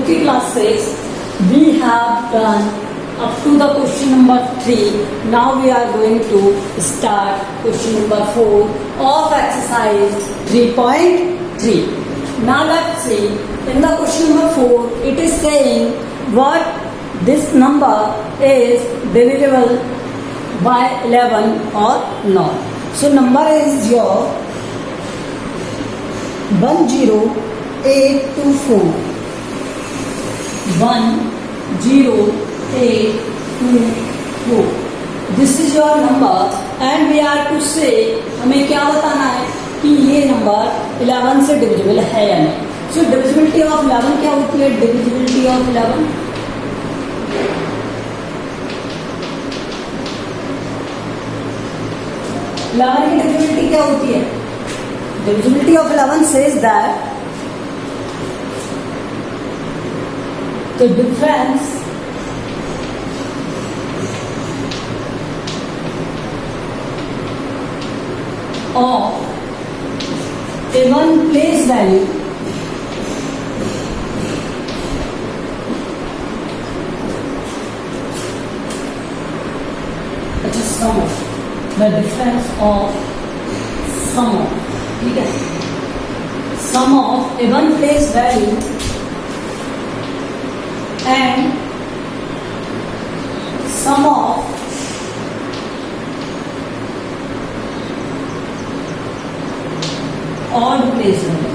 की class 6 we have done up to the question number 3. Now we are going to start question number 4 of exercise 3.3. Now let's see, in the question number 4 it is saying what this number is divisible by 11 or not. So number is your 10824. 10824. This is your number and we are to say, हमें क्या बताना है कि ये number 11 से divisible है या नहीं. सो डिविजिबिलिटी ऑफ 11 क्या होती है? डिविजिबिलिटी ऑफ 11 की डिविजिबिलिटी क्या होती है? Divisibility of 11 says that the difference of a one place value which is sum of the difference of sum of, ठीक है, sum of a one place value and sum of odd place value.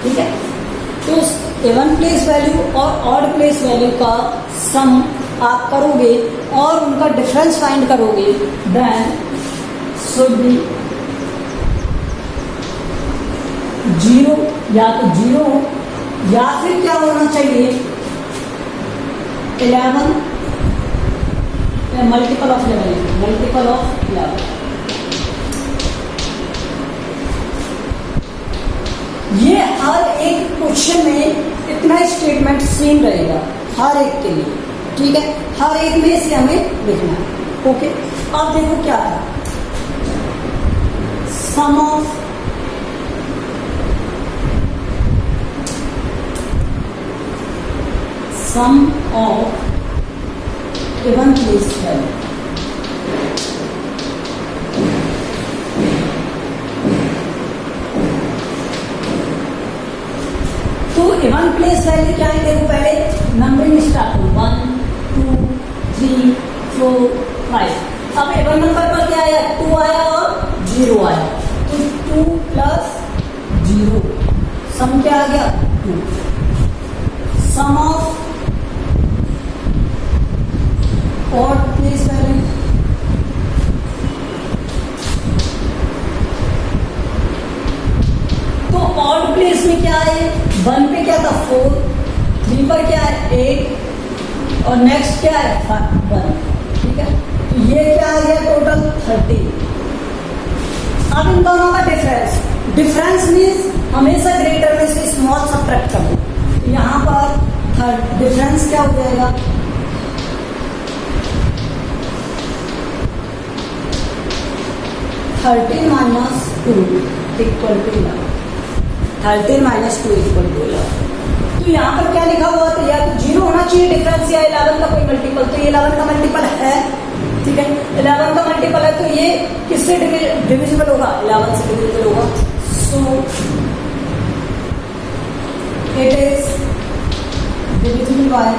ठीक है, तो even place value और odd place value का सम आप करोगे और उनका डिफरेंस फाइंड करोगे, देन शुड बी 0 या तो 0 या फिर क्या होना चाहिए 11 मल्टीपल ऑफ 11. ये हर एक क्वेश्चन में इतना स्टेटमेंट सेम रहेगा हर एक के लिए, ठीक है, हर एक में से हमें लिखना है. ओके, अब देखो क्या है, sum of even place value. Even place value क्या है? देखो पहले नंबरिंग स्टार्ट हो 1 2 3 4 5. अब इवन नंबर पर क्या आया? 2 आया और 0 आया, तो 2 प्लस 0 सम क्या आ गया? 2. सम ऑफ ऑड प्लेस वैल्यू, तो ऑड प्लेस में क्या है? 1 पे क्या था? 4, 3 पर क्या है? 8 और नेक्स्ट क्या है? 1. ठीक है, तो ये क्या आ गया? टोटल 30. अब इन दोनों का डिफरेंस मीन्स हमेशा ग्रेटर में से स्मॉल सबट्रैक्ट कर दो, तो यहाँ पर डिफरेंस क्या हो जाएगा? 13 minus 2 equal to 11. 13 minus 2 equal to 11. तो यहाँ पर क्या लिखा हुआ? तो या तो 0 होना चाहिए डिफरेंस या 11 का कोई मल्टीपल, तो ये 11 का मल्टीपल है, ठीक है, 11 का मल्टीपल है, तो ये किससे डिविजिबल होगा? 11 से डिविजिबल होगा. So it is divisible by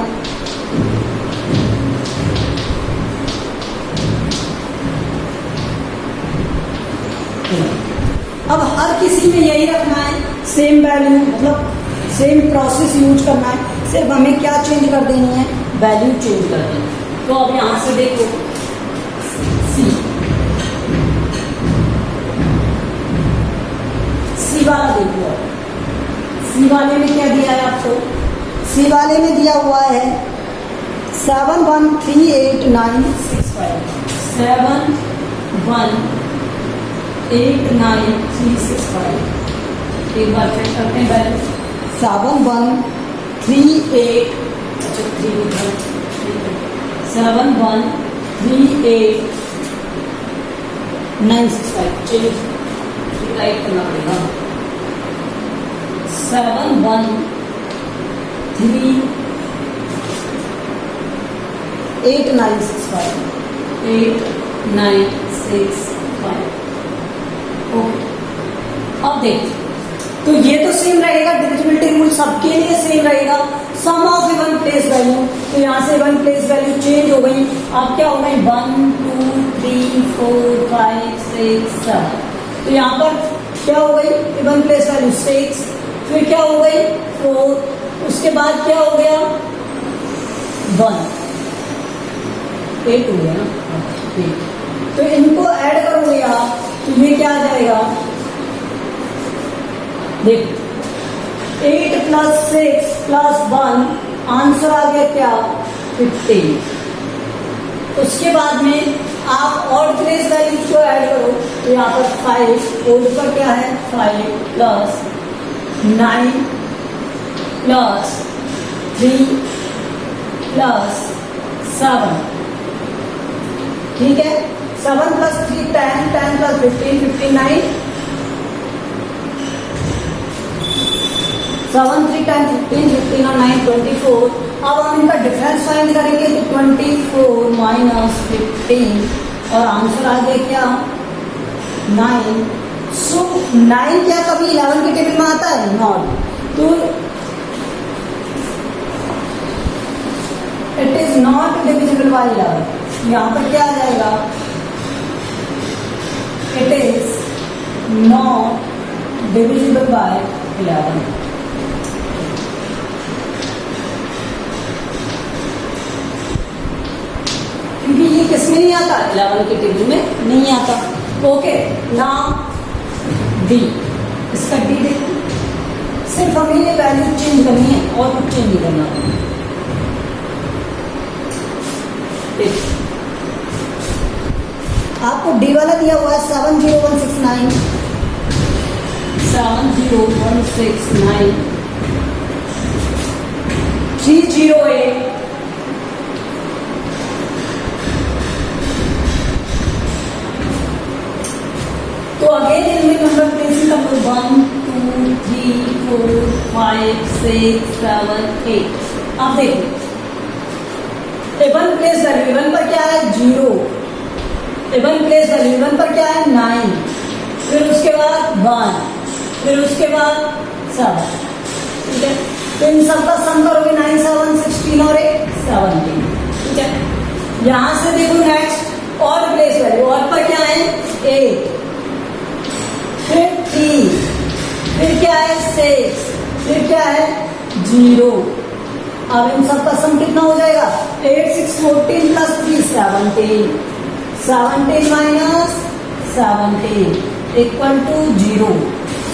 अब हर किसी में यही रखना है, सेम वैल्यू, मतलब सेम प्रोसेस यूज करना है, सिर्फ हमें क्या चेंज कर देनी है? वैल्यू चेंज कर देनी है. तो अब यहां से देखो सी वाला देखो, सी वाले में क्या दिया है आपको? सी वाले में दिया हुआ है 7138965. 7138965. एक बार चेक करते हैं वैल्यू. 7138, अच्छा 3 7138 965 चेंज राइट करना पड़ेगा 7138965 ओके। अब देख, तो ये तो सेम रहेगा, डिविजिबिलिटी रूल सबके लिए सेम रहेगा, सम ऑफ इवन प्लेस वैल्यू, तो यहाँ से इवन प्लेस वैल्यू चेंज हो गई, अब क्या हो गई 1 2 3 4 5 6 7, तो यहाँ पर क्या हो गई इवन प्लेस वैल्यू 6, फिर क्या हो गई 4, उसके बाद क्या हो गया 1, 8 हो गया ना, 8, तो इनको ऐड करोगे आप तो ये क्या आ जाएगा, देखो 8 + 6 + 1 आंसर आ गया क्या 15। उसके बाद में आप और प्लेस वैल्यू को ऐड करो, तो यहाँ पर 5 और ऊपर क्या है 5 + 9 + 3 + 7, ठीक है, 7 + 3 10, 10 + 15 59, 7 3 10 15 15 और 9 24। अब हम इनका डिफरेंस फाइंड करेंगे, तो 24 - 15 और आंसर आ गया क्या 9। सो 9 क्या कभी 11 के टेबल में आता है, नॉट, तो it is not divisible by 11। यहाँ पर क्या आ जाएगा, it is not divisible by 11। क्योंकि ये किसमें नहीं आता, 11 के टेबल में नहीं आता। ओके, नाउ डी, इसका डी देखो, सिर्फ हमें ये वैल्यू चेंज करनी है और कुछ चेंज नहीं करना। आपको डी वाला दिया हुआ है 70169 308 तो अगेन इनमें नंबर प्लेसिंग का 1 2 3 4 5 6 7 8। अब देखो इवन प्लेस वैल्यू, इवन पर क्या है 0, इवन प्लेस वैल्यू इवन पर क्या है 9, फिर उसके बाद 1, फिर उसके बाद 7, ठीक है, तो इन सबका सम करोगे 9 7 16 और 8 17, ठीक है। यहां से देखो नेक्स्ट और प्लेस वैल्यू, और पर क्या है 8, फिर 3, फिर क्या है 6, फिर क्या है 0। अब इन सब का सम कितना हो जाएगा 8 6 14 + 3 17, 17 - 17 = 0।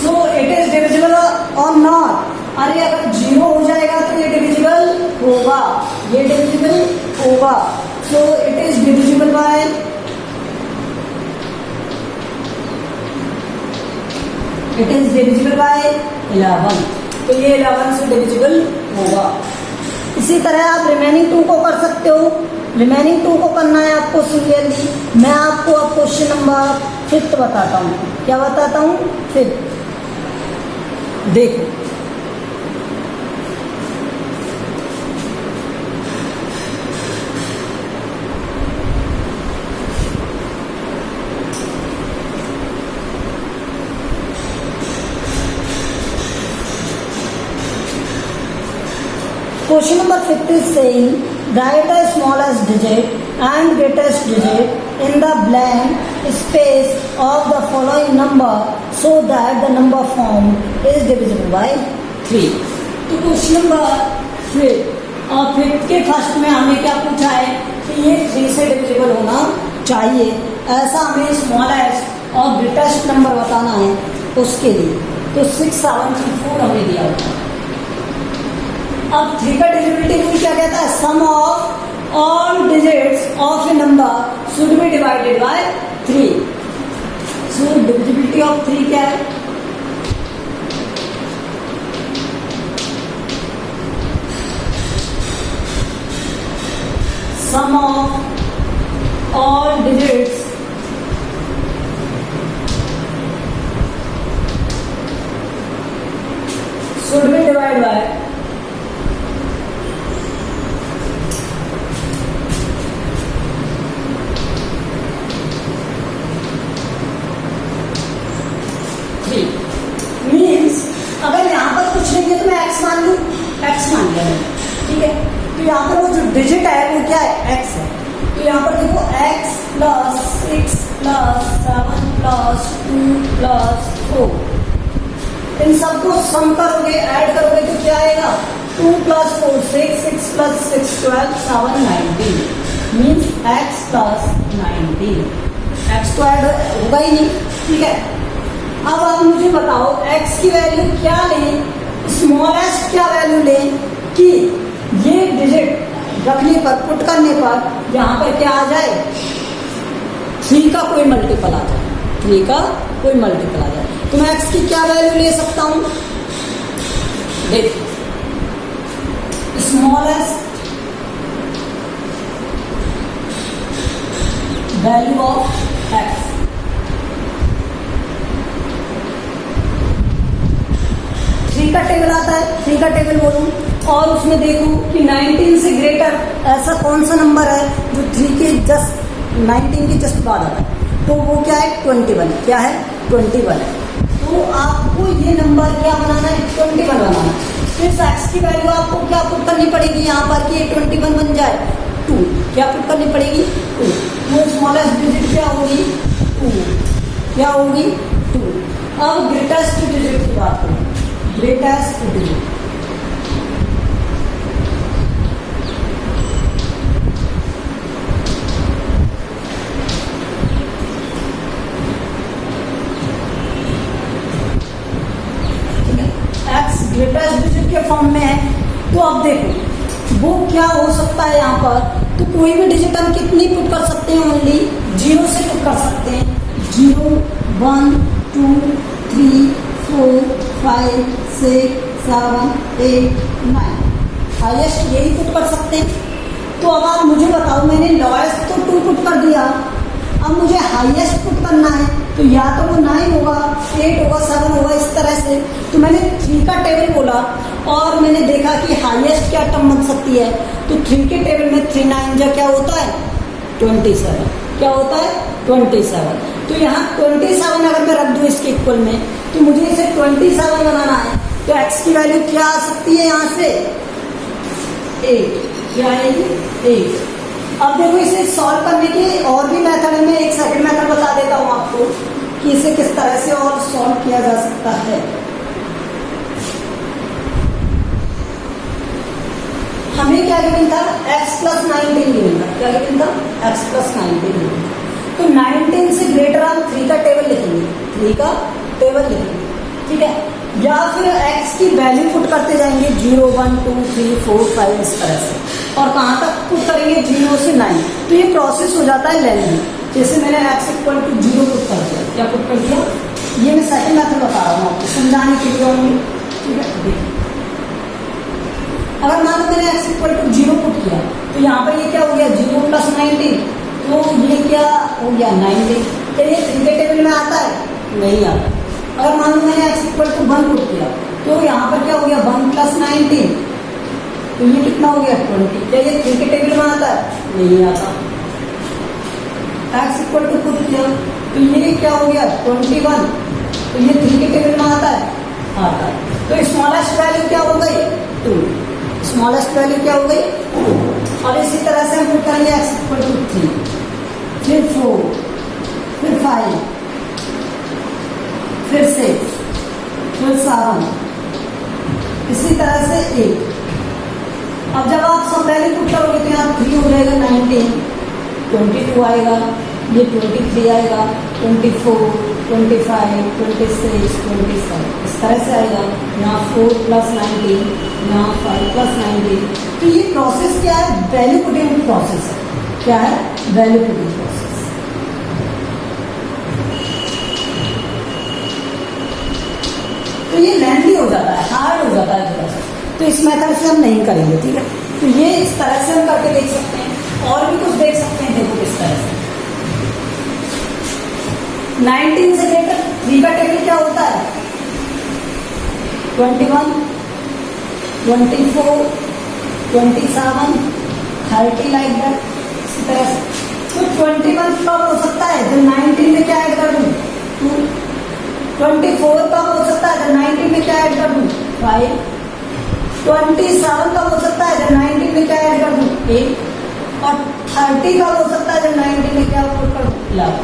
सो इट इज डिविजिबल और नॉट, अरे अगर 0 हो जाएगा तो ये डिविजिबल होगा, ये डिविजिबल होगा, so it is divisible by 11, तो ये 11 से डिविजिबल होगा। इसी तरह आप रिमेनिंग 2 को कर सकते हो। रिमेनिंग 2 को करना है आपको सीरियसली, मैं आपको अब क्वेश्चन नंबर 5 बताता हूँ। क्या बताता हूँ 5, देखो question number 5 is saying write the smallest digit and greatest digit in the blank space of the following number so that the number formed is divisible by 3। तो क्वेश्चन नंबर 5 के first में हमें क्या पूछा है कि ये 3 से डिविजिबल होना चाहिए, ऐसा हमें स्मॉलेस्ट और ग्रेटेस्ट नंबर बताना है उसके लिए। तो 6 7 3 4 हमें दिया हुआ। अब 3 का डिविजिबिलिटी रूल क्या कहता है, sum of all digits of a number should be divided by 3। So divisibility of 3 क्या है, sum of all digits यहाँ पर वो जो डिजिट है वो क्या है, x है। तो यहाँ पर देखो x plus 6 plus 7 plus 2 plus 4, इन सबको सम करोगे, ऐड करोगे तो क्या आएगा, 2 plus 4 6, 6 plus 6 12, 7 19, means x plus 19। x तो ऐड होगा ही नहीं, ठीक है। अब आप मुझे बताओ x की वैल्यू क्या लें, स्मॉलेस्ट क्या वैल्यू लें कि ये डिजिट रखने पर, पुट करने पर यहाँ पर क्या आ जाए, 3 का कोई मल्टीपल आ जाए, 3 का कोई मल्टीपल आ जाए। तो मैं x की क्या वैल्यू ले सकता हूं, देखिए smallest value of x, three का टेबल आता है, 3 का टेबल बोलूं और उसमें देखूं कि 19 से ग्रेटर ऐसा कौन सा नंबर है जो 3 के जस्ट 19 के जस्ट बाद आता है, तो वो क्या है 21, क्या है 21 है। तो आपको ये नंबर क्या बनाना है, 21 बनाना है। तो इस x की वैल्यू आपको क्या पुट करनी पड़ेगी यहाँ पर कि ये 21 बन जाए, 2, क्या पुट करनी पड़ेगी 2। वो स्मॉलेस्ट डिजिट क्या होगी 2, क्या होगी 2। अब ग्रेटेस्ट डिजिट की बात करें, ग्रेटेस्ट डिजिट, ग्रेटेस्ट डिजिट के फॉर्म में है। तो अब देखो वो क्या हो सकता है यहाँ पर, तो कोई भी डिजिट हम कितनी पुट कर सकते हैं, ओनली 0 से पुट कर सकते हैं, 0 1 2 3 4 5 6 7 8 9, हाईएस्ट यही पुट कर सकते हैं। तो अब आप मुझे बताओ, मैंने लोएस्ट तो 2 पुट कर दिया, अब मुझे हाईएस्ट पुट करना है, तो या तो वो 9 होगा, 8 होगा, 7 होगा, इस तरह से। तो मैंने 3 का टेबल बोला और मैंने देखा कि हाईएस्ट क्या टर्म बन सकती है, तो 3 के टेबल में 3 9 जा क्या होता है 27, क्या होता है 27। तो यहाँ 27 अगर मैं रख दूँ इसके इक्वल में, तो मुझे इसे 27 बनाना है। तो x की वैल्यू क्या आ सकती है यहाँ से 8, क्या आएगी 8। अब देखो इसे सॉल्व करने के और भी मेथड है, मैं एक सेकंड मेथड बता देता हूँ आपको कि इसे किस तरह से और सॉल्व किया जा सकता है। हमें क्या गिवन था, x प्लस 19 गिवन था, क्या गिवन था x प्लस 19 गिवन था। तो 19 से ग्रेटर हम 3 का टेबल लिखेंगे, 3 का टेबल लिखेंगे, ठीक है, या फिर x की वैल्यू पुट करते जाएंगे 0 1 2 3 4 5 इस तरह से, और कहाँ तक पुट करेंगे 0 से 9। तो ये प्रोसेस हो जाता है लेंथी। जैसे मैंने x इक्वल टू 0 पुट कर दिया, क्या पुट कर दिया, ये मैं सेकंड मेथड बता रहा हूँ आपको समझाने के लिए, ठीक है। देखिए अगर मान लो मैंने x इक्वल टू 0 पुट किया, तो यहाँ पर ये क्या हो गया 0 प्लस 19, तो ये क्या हो गया 90। क्या ये 3 के टेबल में आता है, नहीं आता। अगर मान लो मैंने x इक्वल टू 1 पुट किया, तो यहाँ पर क्या हो गया 1 प्लस 19, तो ये कितना हो गया 20। क्या ये 3 के टेबल में आता है, नहीं आता। x इक्वल टू पुट किया, तो ये क्या हो गया 21, तो ये 3 के टेबल में आता है, आता है। तो स्मॉलेस्ट वैल्यू क्या हो गई 2, स्मॉलेस्ट वैल्यू क्या हो गई 2। और इसी तरह से हम पुट करेंगे x इक्वल टू 3, फिर 4, फिर 5, फिर 6, फिर 7, इसी तरह से 8। अब जब आप सब वैल्यू पुट करोगे तो यहाँ 3 हो जाएगा 19, 22 आएगा, ये 23 आएगा, 24, 25, 26, 27 इस तरह से आएगा। यहाँ 4 प्लस 19, यहाँ 5 प्लस 19। तो ये प्रोसेस क्या है, वैल्यू पुटिंग प्रोसेस है। क्या है, वैल्यू पुटिंग प्रोसेस। तो ये लेंथी हो जाता है, हार्ड हो जाता है थोड़ा सा, तो इस मेथड से हम नहीं करेंगे, ठीक है। तो ये इस तरह से हम करके देख सकते हैं, और भी कुछ देख सकते हैं। देखो किस तरह से 19 से लेकर 3 का टेबल क्या होता है 21, 24, 27, 30 लाइक दैट, इसी तरह से। तो 21 कब हो सकता है जब 19 में क्या ऐड कर दूं 2, 24 कब हो सकता है जब 19 में क्या ऐड कर दूं 5, 27 कब हो सकता है जब 19 में क्या ऐड कर 8 और 30 कब हो सकता है जब 90 में क्या पुट कर 11।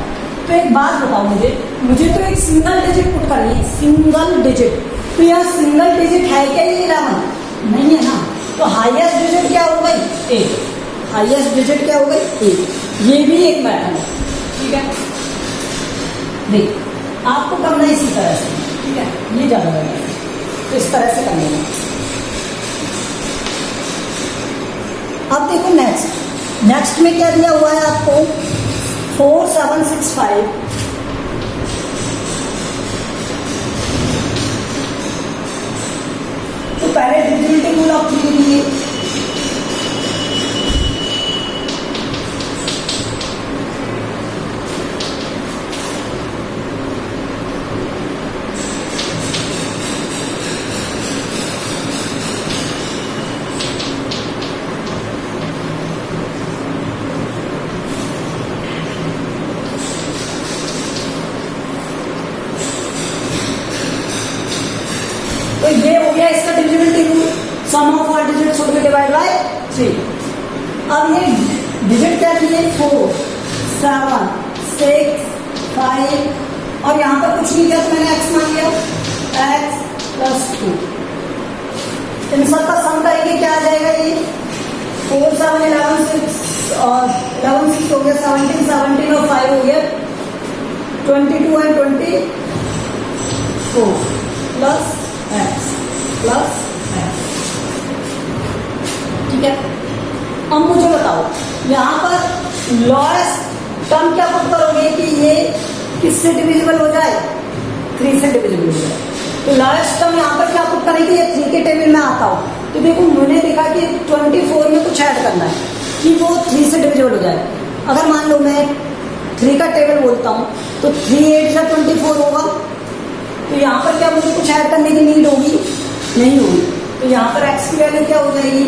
तो एक बात बताओ मुझे तो एक सिंगल डिजिट पुट करनी है, सिंगल डिजिट। तो यहाँ सिंगल डिजिट है क्या ये 11? नहीं है ना। तो हाईएस्ट डिजिट क्या हो गई 8, हाईएस्ट डिजिट क्या हो गई 8। ये भी एक पैटर्न है, ठीक है। देख आपको करना है इसी तरह से, ठीक है, ये ज्यादा बेटर है, तो इस तरह से करने में। अब देखो नेक्स्ट में क्या दिया हुआ है आपको 4765। तो पहले डिविजिबिलिटी रूल ऑफ 3 लिए, तो ये हो गया इसका divisibility rule, sum of all digit should be divide by 3। अब ये डिजिट क्या दिए 4 7 6 5 और यहाँ पर कुछ नहीं किया तो मैंने x मान लिया, x + 2। इन सब का सम करेंगे क्या आ जाएगा, ये 4 7 11 6 और 11 6 हो गया 17 17 और 5 हो गया 22 and 24 plus x plus x, ठीक है। अब मुझे बताओ यहाँ पर लोएस्ट टर्म क्या पुट करोगे कि ये किससे डिविजिबल हो जाए, 3 से डिविजिबल हो जाए। तो लोएस्ट टर्म यहाँ पर क्या पुट करेंगे, ये 3 के टेबल में आता हो। तो देखो मैंने देखा कि 24 में कुछ ऐड करना है कि वो 3 से डिविजिबल हो जाए। अगर मान लो मैं 3 का टेबल बोलता हूँ तो 3 8 से 24 होगा। तो यहाँ पर क्या मुझे कुछ ऐड करने की नीड होगी, नहीं होगी। तो यहाँ पर x की वैल्यू क्या हो जाएगी,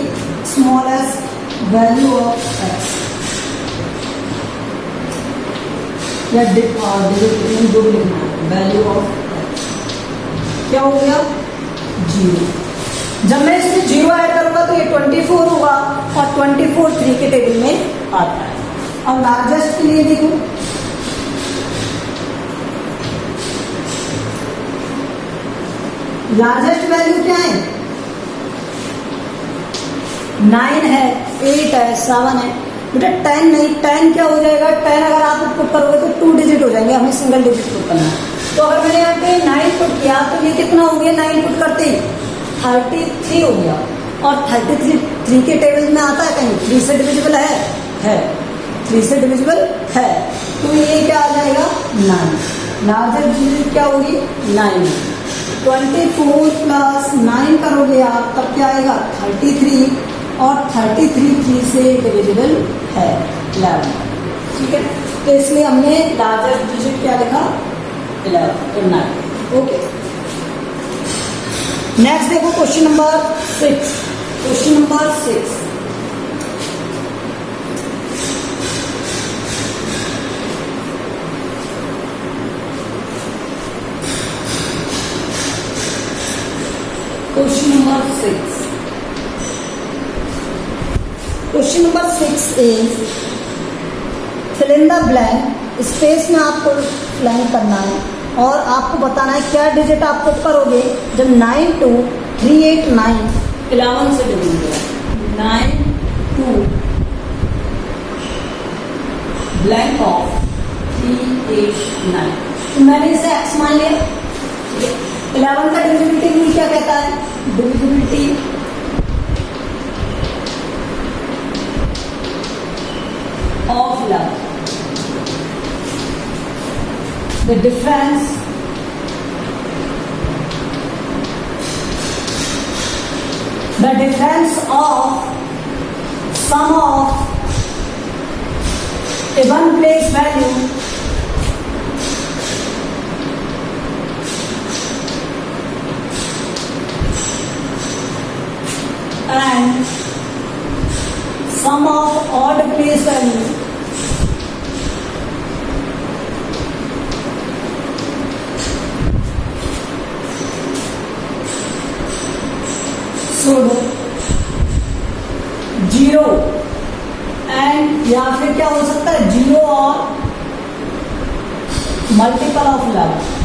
small s value of x या डिजिट जो भी लिखना है, वैल्यू ऑफ x क्या हो गया 0। जब मैं इसमें 0 ऐड करूंगा तो ये 24 होगा और 24 3 के टेबल में आता है। अब लार्जेस्ट के लिए देखो, लार्जेस्ट वैल्यू क्या है 9 है 8 है 7 है। बेटा 10 नहीं, 10 क्या हो जाएगा, 10 अगर आप पुट करोगे तो 2 डिजिट हो जाएंगे, हमें सिंगल डिजिट पुट करना है। तो अगर मैंने यहाँ पे 9 पुट किया तो ये कितना हो गया, 9 पुट करते ही 33 हो गया और 33 3 के टेबल में आता है, कहीं 3 से डिविजिबल है 3 से डिविजिबल है। तो ये क्या आ जाएगा 9। लार्जेस्ट डिजिट क्या होगी 9। 24 प्लस 9 करोगे आप तब क्या आएगा 33 और 33 3 से डिविजिबल है 11, ठीक है। तो इसलिए हमने लार्जेस्ट डिजिट क्या लिखा 11 तो 9, ओके। नेक्स्ट देखो question number 6। Question number 6 Question number 6. Question number 6 is fill in the blank. Space में आपको blank करना है और आपको बताना है क्या डिजिट आप पुट करोगे जब 9 2 3 8 9 11 से डिविजिबल 9 2 ब्लैंक ऑफ 3 8 9। तो मैंने इसे x मान लिया, 11 का डिविजिबिलिटी रूल क्या कहता है, divisibility of 11, the difference of sum of a one place value and sum of odd place value should 0 या फिर क्या हो सकता है 0 और मल्टीपल ऑफ 11।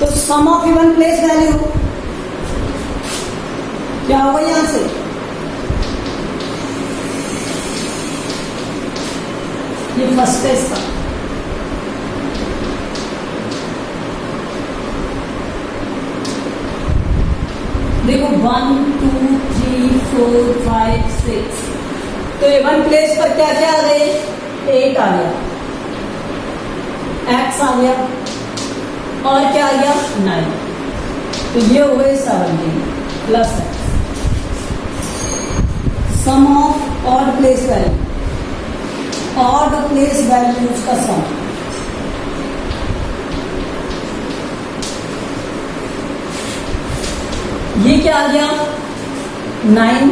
तो सम ऑफ इवन प्लेस वैल्यू क्या होगा यहां से, ये फर्स्ट है इसका, देखो 1 2 3 4 5 6, तो इवन प्लेस पर क्या क्या आ गए, 8 आ गया, x आ गया और क्या आ गया 9, तो ये हो गए 17 plus x। Sum of odd place value, odd place values का सम, ये क्या आ गया 9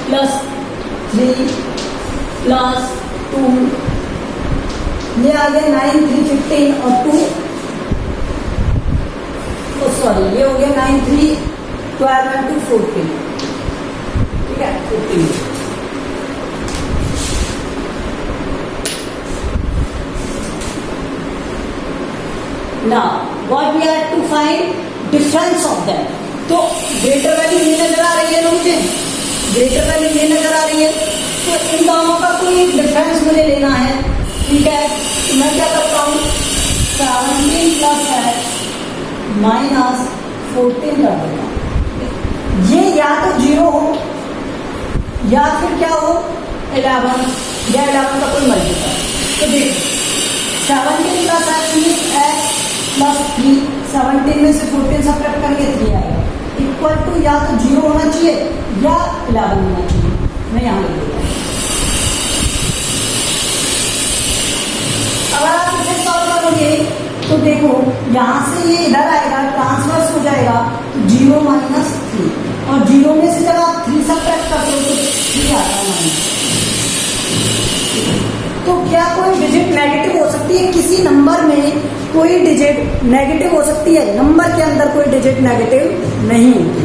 प्लस 3 प्लस 2, ये आ गया 9 3 15 और 2, सॉरी ये हो गया 9 3 12 and 2 14, ठीक है 14। Now what we are to find difference of them, तो ग्रेटर वैल्यू ये नजर आ रही है ना मुझे, ग्रेटर वैल्यू ये नजर आ रही है, तो इन दोनों का कोई डिफरेंस मुझे लेना है, ठीक है। तो मैं क्या करता हूँ 17 प्लस है माइनस 14 कर देता हूँ, ये या तो 0 हो या फिर क्या हो 11 या 11 का कोई मल्टीपल। तो देखो 17 प्लस एक्स प्लस 3, 17 में से 14 सब्ट्रैक्ट करके 3 आएगा, इक्वल टू या तो 0 होना चाहिए या 11 होना चाहिए, मैं यहां लिख देता हूं। अगर आप इसे सॉल्व करोगे तो देखो यहां से ये इधर आएगा, ट्रांसवर्स हो जाएगा, तो 0 माइनस 3, और 0 में से जब आप 3 सब्ट्रैक्ट करते हो तो 3 आता है माइनस। तो क्या कोई डिजिट नेगेटिव हो सकती है, किसी नंबर में कोई डिजिट नेगेटिव हो सकती है, नंबर के अंदर कोई डिजिट नेगेटिव नहीं होती।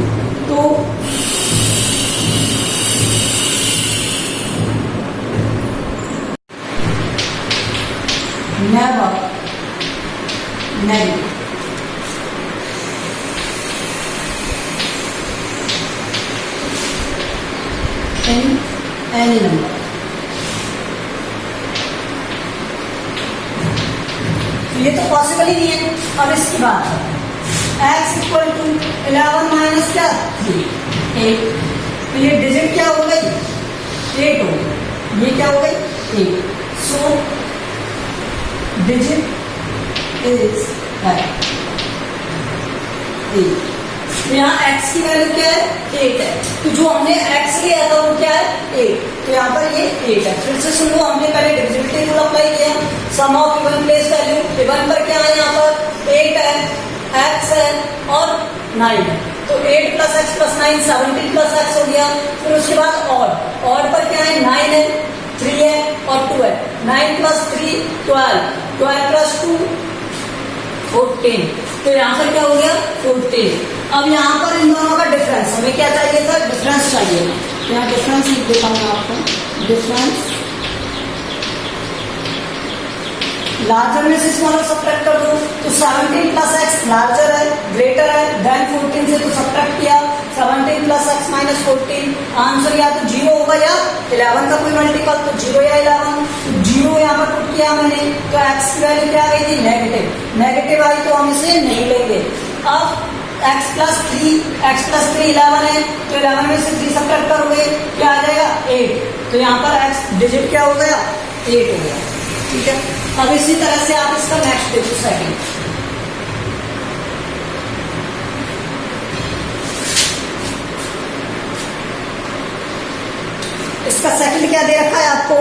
तो never negative, in any number. ये तो पॉसिबल ही नहीं है। अब इसकी बात है x इक्वल टू 11 माइनस क्या 3 8, तो ये डिजिट क्या हो गई 8 हो गई, ये क्या हो गई 8, सो डिजिट इज 8। तो यहाँ x की वैल्यू क्या है 8 है, तो जो हमने x लिया था वो क्या है 8, तो यहाँ पर ये 8 है। फिर से सुन लो, हमने पहले डिविजिबिलिटी रूल अप्लाई किया, sum of even place value, even पर क्या है यहाँ पर 8 है, x है और 9 है, तो 8 plus x plus 9 17 plus x हो गया। फिर उसके बाद ऑड पर क्या है 9 है, 3 है और 2 है, 9 प्लस 3 12, 12 प्लस 2 14, तो यहाँ पर क्या हो गया 14। अब यहाँ पर इन दोनों का डिफरेंस हमें क्या चाहिए था, डिफरेंस चाहिए। यहाँ डिफरेंस लिख देता हूँ आपको, डिफरेंस लार्जर में से स्मॉलर सब्ट्रैक्ट कर दो, तो 17 प्लस एक्स लार्जर है ग्रेटर है देन 14 से, तो सब्ट्रैक्ट किया 17 प्लस एक्स माइनस 14, आंसर या तो 0 होगा या 11 का कोई मल्टीपल, तो 0 या 11, तो 0 यहाँ पर पुट किया मैंने, तो एक्स की वैल्यू क्या आ गई थी नेगेटिव, नेगेटिव आई तो हम इसे नहीं लेंगे। अब x प्लस 3 11 है, तो 11 में से 3 सब्ट्रैक्ट करोगे क्या आ जाएगा 8, तो यहाँ पर x डिजिट क्या हो गया 8 हो गया, ठीक है। अब इसी तरह से आप इसका नेक्स्ट देखो सेकंड, इसका सेकंड क्या दे रखा है आपको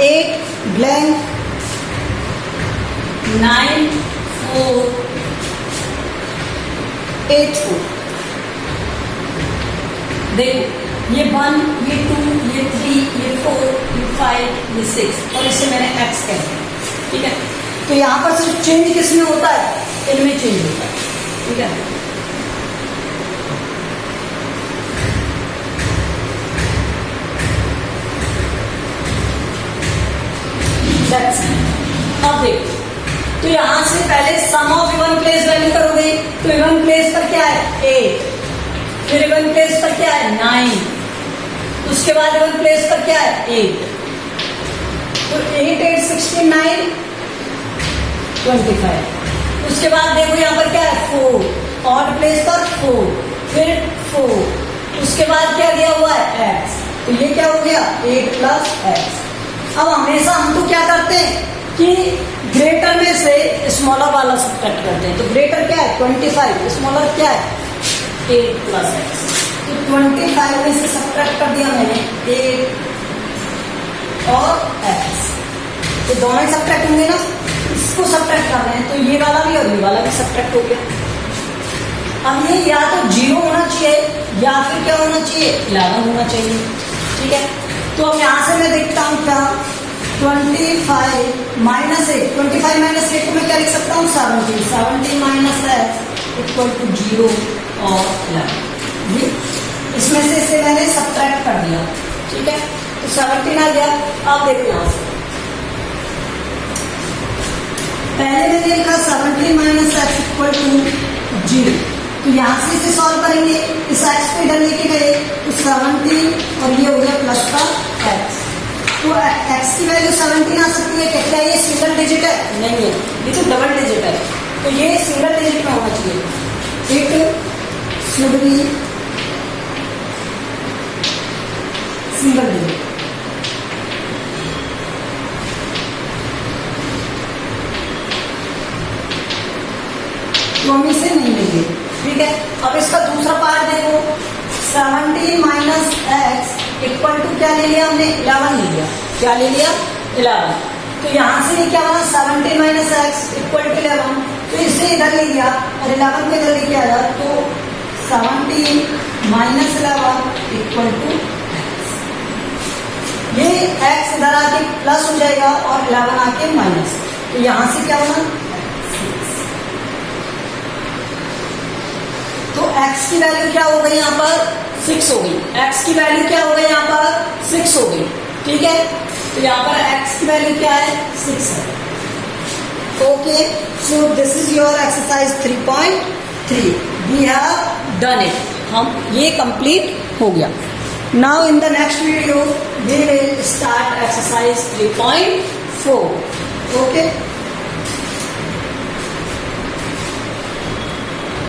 8 ब्लैंक 9 4 8 4, देखो ये 1 ये 2 ये 3 ये 4 ये 5 ये 6 और इससे मैंने x कह दिया, ठीक है। तो यहां पर सिर्फ चेंज किसमें होता है, इनमें चेंज होता है, ठीक है। That's it. अब देखो, तो यहाँ से पहले सम ऑफ इवन प्लेस वैल्यू करोगे, तो इवन प्लेस पर क्या है 8, फिर इवन प्लेस पर क्या है 9, उसके बाद इवन प्लेस पर क्या है 8, तो 8 8 69 25, उसके बाद देखो यहाँ पर क्या है 4, ऑड प्लेस पर 4, फिर 4, उसके बाद क्या दिया हुआ है x, तो ये क्या हो गया 8 प्लस x। अब हमेशा हम तो क्या करते हैं कि ग्रेटर में से स्मॉलर वाला सब्ट्रैक्ट करते हैं, तो ग्रेटर क्या है 25, स्मॉलर क्या है 8 प्लस x, तो 25 में से सब्ट्रैक्ट कर दिया मैंने 8 और x, तो दोनों ही सब्ट्रैक्ट होंगे ना, इसको सब्ट्रैक्ट कर रहे हैं तो ये वाला भी और ये वाला भी सब्ट्रैक्ट हो गया। अब ये या तो 0 होना चाहिए या फिर क्या होना चाहिए 11 होना चाहिए, ठीक है। तो अब यहाँ से मैं देखता हूँ क्या 25 माइनस 8, 25 माइनस 8 को मैं क्या लिख सकता हूँ 17, 17 माइनस x इक्वल टू 0 और 11, इसमें से इसे मैंने सब्ट्रैक्ट कर दिया, ठीक है। तो 17 आ गया। अब देखो यहाँ से पहले मैंने लिखा 17 माइनस x इक्वल टू 0, तो यहाँ से इसे सॉल्व करेंगे, इस x को इधर लेके गए तो 17 और ये हो गया प्लस का x, तो x की वैल्यू 17 आ सकती है। क्या ये सिंगल डिजिट है? नहीं है, ये तो डबल डिजिट है, तो ये सिंगल डिजिट में होना चाहिए। It should be single digit, तो हम इसे नहीं लेंगे, ठीक है। अब इसका दूसरा पार्ट देखो, 17 माइनस x इक्वल टू क्या ले लिया हमने 11 ले लिया, क्या ले लिया 11, तो यहाँ से ये क्या बना 17 माइनस x इक्वल टू 11, तो इसे इधर ले लिया और 11 को इधर लेके आया, तो 17 माइनस 11 इक्वल टू x, ये x इधर आके प्लस हो जाएगा और 11 आके माइनस, तो यहाँ से क्या बना, तो x की वैल्यू क्या हो गई यहाँ पर 6 हो गई, x की वैल्यू क्या हो गई यहाँ पर 6 हो गई, ठीक है। तो यहाँ पर x की वैल्यू क्या है 6 है। Okay, so this is your exercise 3.3, we have done it, हम ये कंप्लीट हो गया। Now in the next video we will start exercise 3.4। Okay.